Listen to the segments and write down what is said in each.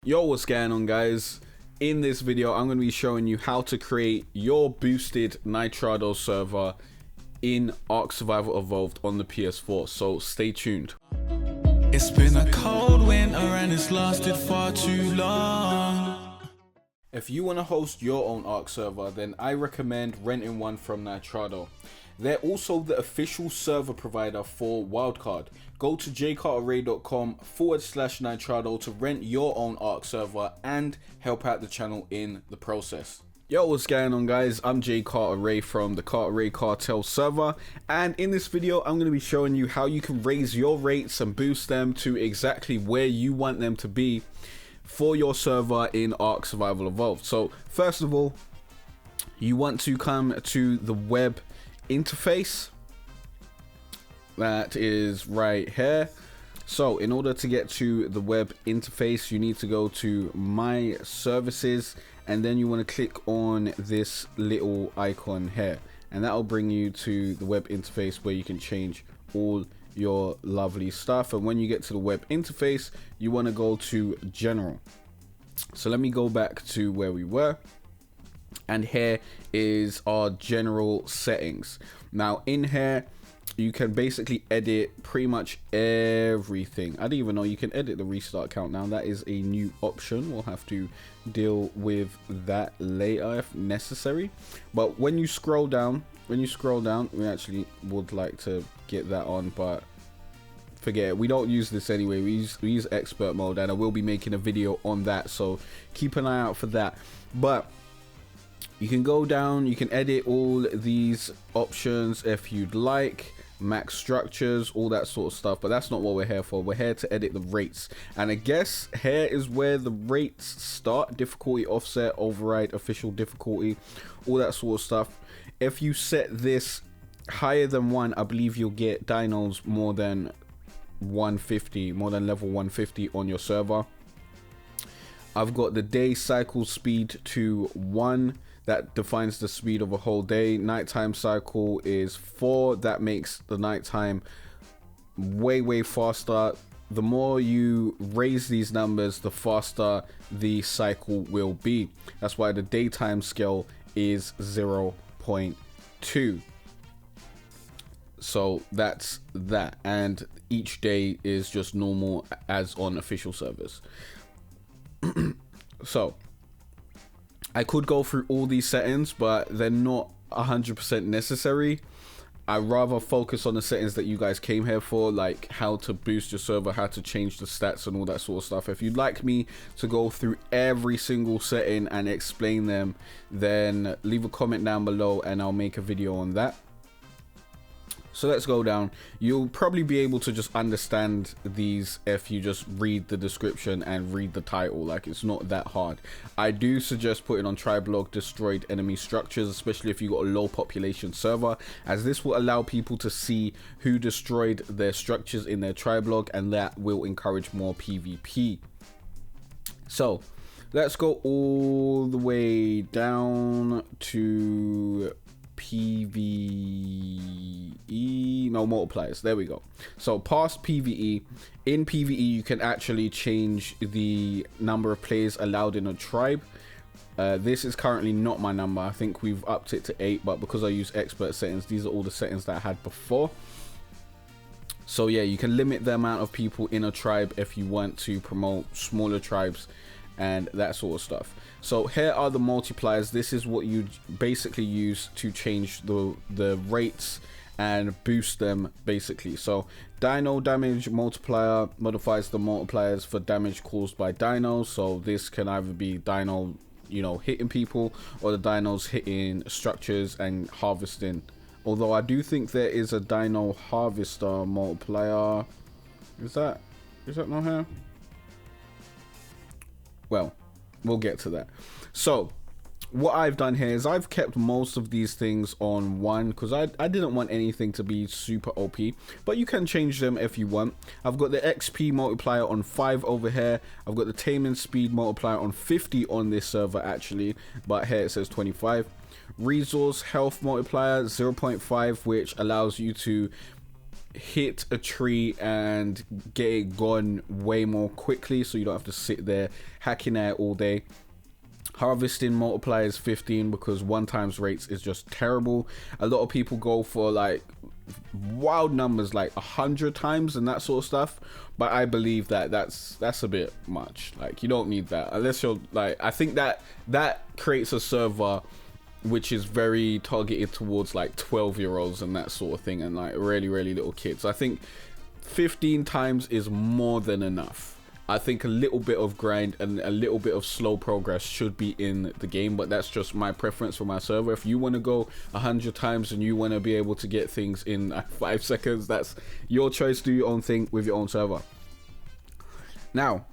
Yo, what's going on, guys? In this video I'm going to be showing you how to create your boosted Nitrado server in Ark Survival Evolved on the PS4, so stay tuned. It's been a cold winter and it's lasted far too long. If you want to host your own Ark server, then I recommend renting one from Nitrado. They're also the official server provider for Wildcard. Go to jaycartere.com/Nitrado to rent your own Ark server and help out the channel in the process. Yo, what's going on, guys? I'm Jay Cartere from the Cartere Cartel server, and in this video I'm going to be showing you how you can raise your rates and boost them to exactly where you want them to be for your server in Ark Survival Evolved. So first of all, you want to come to the web interface that is right here. So in order to get to the web interface, you need to go to my services, and then you want to click on this little icon here, and that will bring you to the web interface where you can change all your lovely stuff. And when you get to the web interface, you want to go to general. So let me go back to where we were, and here is our general settings. Now in here you can basically edit pretty much everything. I didn't even know you can edit the restart count now. That is a new option. We'll have to deal with that later if necessary. But when you scroll down, we actually would like to get that on, but forget it. We don't use this anyway. We use expert mode, and I will be making a video on that, so keep an eye out for that. But you can go down, you can edit all these options if you'd like, max structures, all that sort of stuff, but that's not what we're here for. We're here to edit the rates, and I guess here is where the rates start: difficulty, offset, override, official difficulty, all that sort of stuff. If you set this higher than 1, I believe you'll get dinos more than 150, more than level 150 on your server. I've got the day cycle speed to 1. That defines the speed of a whole day. Nighttime cycle is 4. That makes the nighttime way faster. The more you raise these numbers, the faster the cycle will be. That's why the daytime scale is 0.2. So that's that, and each day is just normal as on official servers. So I could go through all these settings, but they're not 100% necessary. I rather focus on the settings that you guys came here for, like how to boost your server, how to change the stats and all that sort of stuff. If you'd like me to go through every single setting and explain them, then leave a comment down below and I'll make a video on that. So let's go down. You'll probably be able to just understand these if you just read the description and read the title. Like, it's not that hard. I do suggest putting on Tribelog destroyed enemy structures, especially if you got a low population server, as this will allow people to see who destroyed their structures in their Tribelog, and that will encourage more PvP. So let's go all the way down to PvE, no, multipliers. There we go. So past PvE. In PvE you can actually change the number of players allowed in a tribe. This is currently not my number. I think we've upped it to 8, but because I use expert settings, these are all the settings that I had before. So yeah, you can limit the amount of people in a tribe if you want to promote smaller tribes and that sort of stuff. So here are the multipliers. This is what you basically use to change the rates and boost them, basically. So dino damage multiplier modifies the multipliers for damage caused by dinos. So this can either be dino, you know, hitting people, or the dinos hitting structures and harvesting. Although I do think there is a dino harvester multiplier. Is that not here? Well, we'll get to that. So what I've done here is I've kept most of these things on 1 because I didn't want anything to be super OP, but you can change them if you want. I've got the XP multiplier on 5 over here. I've got the taming speed multiplier on 50 on this server actually, but here it says 25. Resource health multiplier 0.5, which allows you to hit a tree and get it gone way more quickly, so you don't have to sit there hacking at it all day. Harvesting multiplier is 15 because 1 times rates is just terrible. A lot of people go for like wild numbers like 100 times and that sort of stuff, but I believe that that's a bit much. Like, you don't need that unless you're like, I think that creates a server which is very targeted towards like 12-year-olds and that sort of thing, and like really little kids. I think 15 times is more than enough. I think a little bit of grind and a little bit of slow progress should be in the game, but that's just my preference for my server. If you want to go 100 times and you want to be able to get things in 5 seconds, that's your choice. Do your own thing with your own server. Now,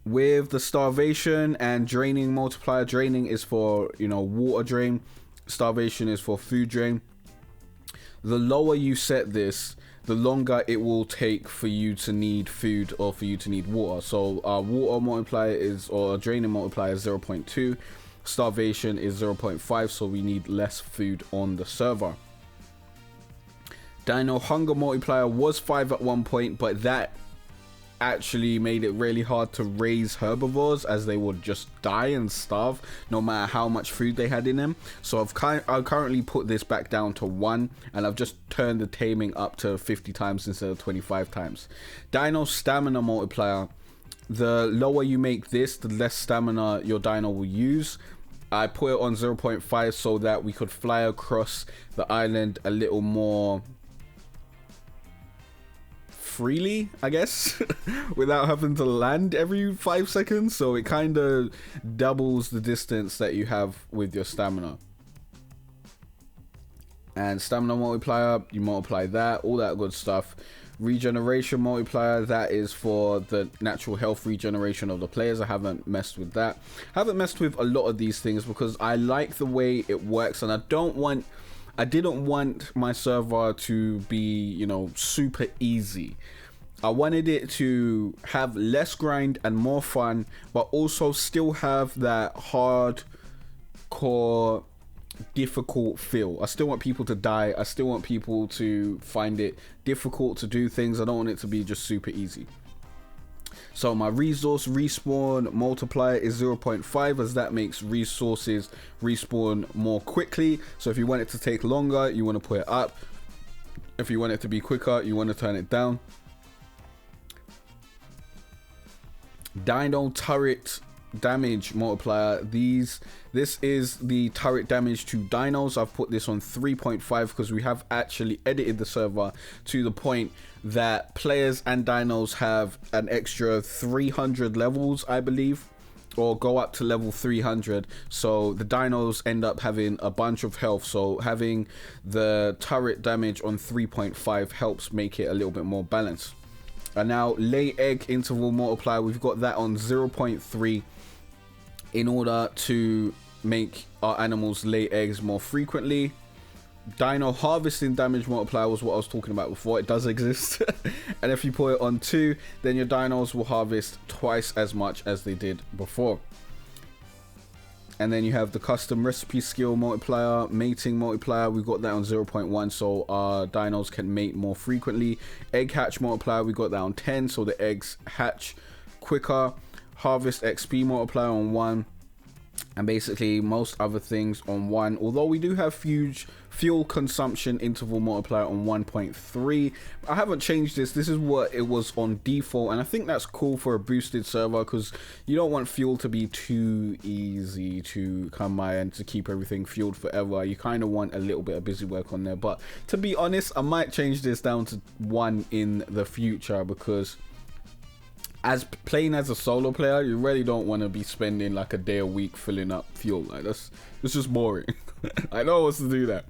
with the starvation and draining multiplier, draining is for, you know, water drain, starvation is for food drain. The lower you set this, the longer it will take for you to need food or for you to need water. So water multiplier is, or draining multiplier is 0.2, starvation is 0.5, so we need less food on the server. Dino hunger multiplier was 5 at one point, but that actually made it really hard to raise herbivores, as they would just die and starve no matter how much food they had in them. So I've currently put this back down to 1, and I've just turned the taming up to 50 times instead of 25 times. Dino stamina multiplier, the lower you make this, the less stamina your dino will use. I put it on 0.5 so that we could fly across the island a little more freely, I guess, without having to land every 5 seconds. So it kind of doubles the distance that you have with your stamina. And stamina multiplier, you multiply that, all that good stuff. Regeneration multiplier, that is for the natural health regeneration of the players. I haven't messed with that. I haven't messed with a lot of these things because I like the way it works, and I didn't want my server to be, you know, super easy. I wanted it to have less grind and more fun, but also still have that hardcore difficult feel. I still want people to die. I still want people to find it difficult to do things. I don't want it to be just super easy. So my resource respawn multiplier is 0.5, as that makes resources respawn more quickly. So if you want it to take longer, you want to put it up. If you want it to be quicker, you want to turn it down. Dino turret damage multiplier, this is the turret damage to dinos. I've put this on 3.5 because we have actually edited the server to the point that players and dinos have an extra 300 levels, I believe, or go up to level 300. So the dinos end up having a bunch of health, so having the turret damage on 3.5 helps make it a little bit more balanced. And now lay egg interval multiplier, we've got that on 0.3 in order to make our animals lay eggs more frequently. Dino harvesting damage multiplier was what I was talking about before. It does exist. And if you put it on 2, then your dinos will harvest twice as much as they did before. And then you have the custom recipe skill multiplier, mating multiplier, we've got that on 0.1, so our dinos can mate more frequently. Egg hatch multiplier, we got that on 10, so the eggs hatch quicker. Harvest XP multiplier on 1, and basically most other things on 1, although we do have huge fuel consumption interval multiplier on 1.3. I haven't changed this is what it was on default, and I think that's cool for a boosted server because you don't want fuel to be too easy to come by and to keep everything fueled forever. You kind of want a little bit of busy work on there, but to be honest, I might change this down to 1 in the future, because as playing as a solo player, you really don't want to be spending like a day a week filling up fuel. Like it's just boring. I know what's to do that.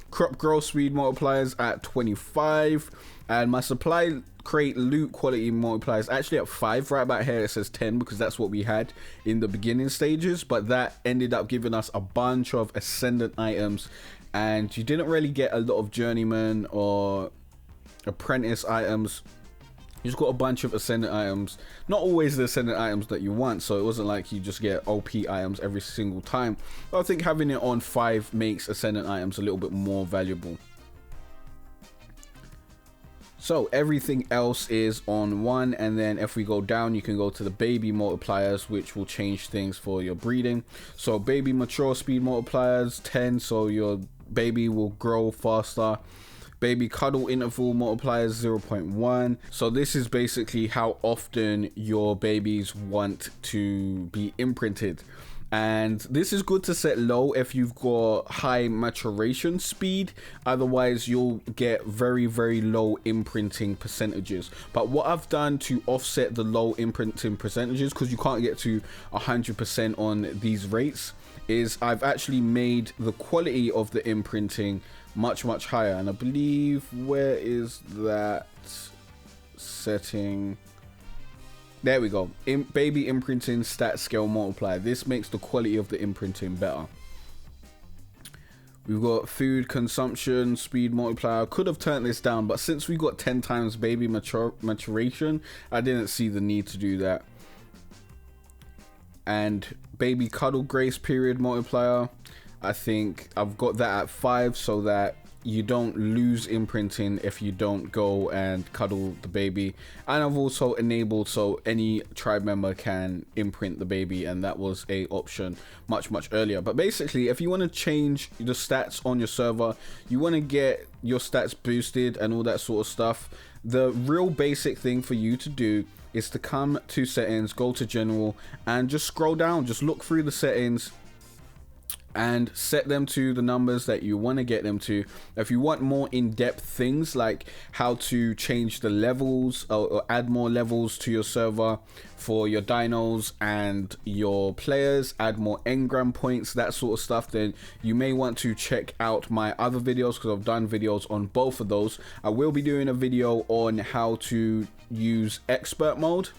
Crop growth speed multipliers at 25, and my supply crate loot quality multipliers actually at 5. Right about here it says 10 because that's what we had in the beginning stages, but that ended up giving us a bunch of ascendant items, and you didn't really get a lot of journeyman or apprentice items. You just got a bunch of ascendant items, not always the ascendant items that you want, so it wasn't like you just get OP items every single time. But I think having it on 5 makes ascendant items a little bit more valuable. So everything else is on 1, and then if we go down, you can go to the baby multipliers, which will change things for your breeding. So baby mature speed multipliers 10, so your baby will grow faster. Baby cuddle interval multipliers 0.1. So this is basically how often your babies want to be imprinted. And this is good to set low if you've got high maturation speed, otherwise you'll get very low imprinting percentages. But what I've done to offset the low imprinting percentages, because you can't get to 100% on these rates, is I've actually made the quality of the imprinting much higher. And I believe, where is that setting? There we go. Baby imprinting stat scale multiplier. This makes the quality of the imprinting better. We've got food consumption speed multiplier. Could have turned this down, but since we got 10 times baby maturation, I didn't see the need to do that. And baby cuddle grace period multiplier, I think I've got that at 5 so that you don't lose imprinting if you don't go and cuddle the baby. And I've also enabled so any tribe member can imprint the baby, and that was a option much earlier. But basically, if you want to change the stats on your server, you want to get your stats boosted and all that sort of stuff, the real basic thing for you to do is to come to settings, go to general, and just scroll down. Just look through the settings and set them to the numbers that you want to get them to. If you want more in-depth things like how to change the levels or add more levels to your server for your dinos and your players, add more engram points, that sort of stuff, then you may want to check out my other videos, because I've done videos on both of those. I will be doing a video on how to use expert mode,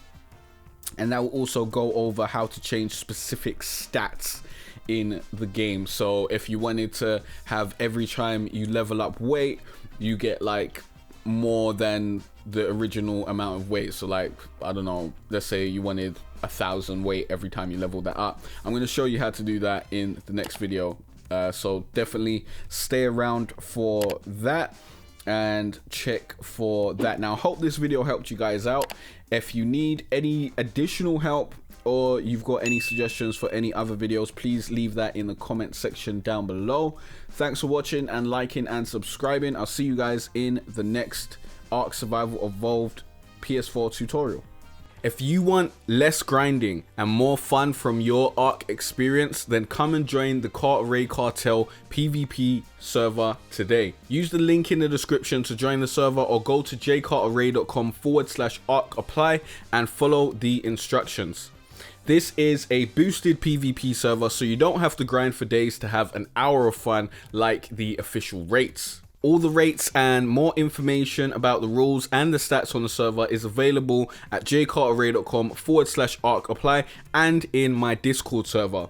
and that will also go over how to change specific stats in the game. So if you wanted to have every time you level up weight, you get like more than the original amount of weight. So like, I don't know, let's say you wanted 1,000 weight every time you level that up. I'm going to show you how to do that in the next video. So definitely stay around for that and check for that. Now, I hope this video helped you guys out. If you need any additional help, or you've got any suggestions for any other videos, please leave that in the comment section down below. Thanks for watching and liking and subscribing. I'll see you guys in the next Ark Survival Evolved PS4 tutorial. If you want less grinding and more fun from your Ark experience, then come and join the Cartere Cartel PvP server today. Use the link in the description to join the server, or go to jaycartere.com/ARK-apply and follow the instructions. This is a boosted PvP server, so you don't have to grind for days to have an hour of fun like the official rates. All the rates and more information about the rules and the stats on the server is available at jaycartere.com/ARK-apply and in my Discord server.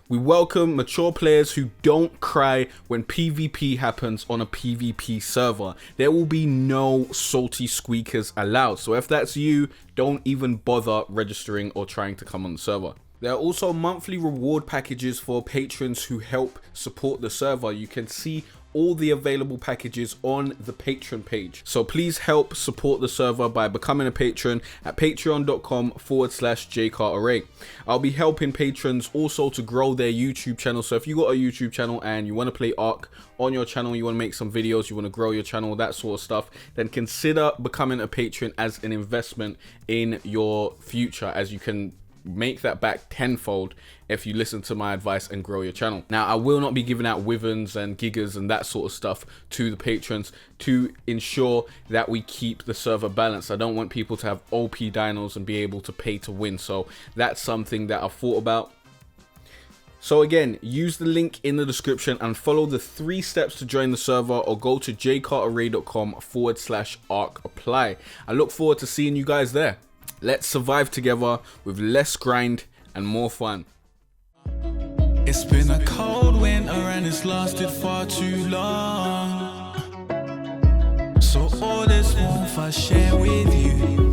We welcome mature players who don't cry when PvP happens on a PvP server. There will be no salty squeakers allowed. So if that's you, don't even bother registering or trying to come on the server. There are also monthly reward packages for patrons who help support the server. You can see all the available packages on the Patreon page. So please help support the server by becoming a patron at patreon.com/jaycartere. I'll be helping patrons also to grow their YouTube channel. So if you got a YouTube channel and you want to play Ark on your channel, you want to make some videos, you want to grow your channel, that sort of stuff, then consider becoming a patron as an investment in your future, as you can make that back tenfold if you listen to my advice and grow your channel. Now, I will not be giving out wyverns and gigas and that sort of stuff to the patrons to ensure that we keep the server balanced. I don't want people to have OP dinos and be able to pay to win. So that's something that I've thought about. So again, use the link in the description and follow the 3 steps to join the server, or go to jaycartere.com/ARK-apply. I look forward to seeing you guys there. Let's survive together with less grind and more fun. It's been a cold winter and it's lasted far too long. So all this warmth I share with you.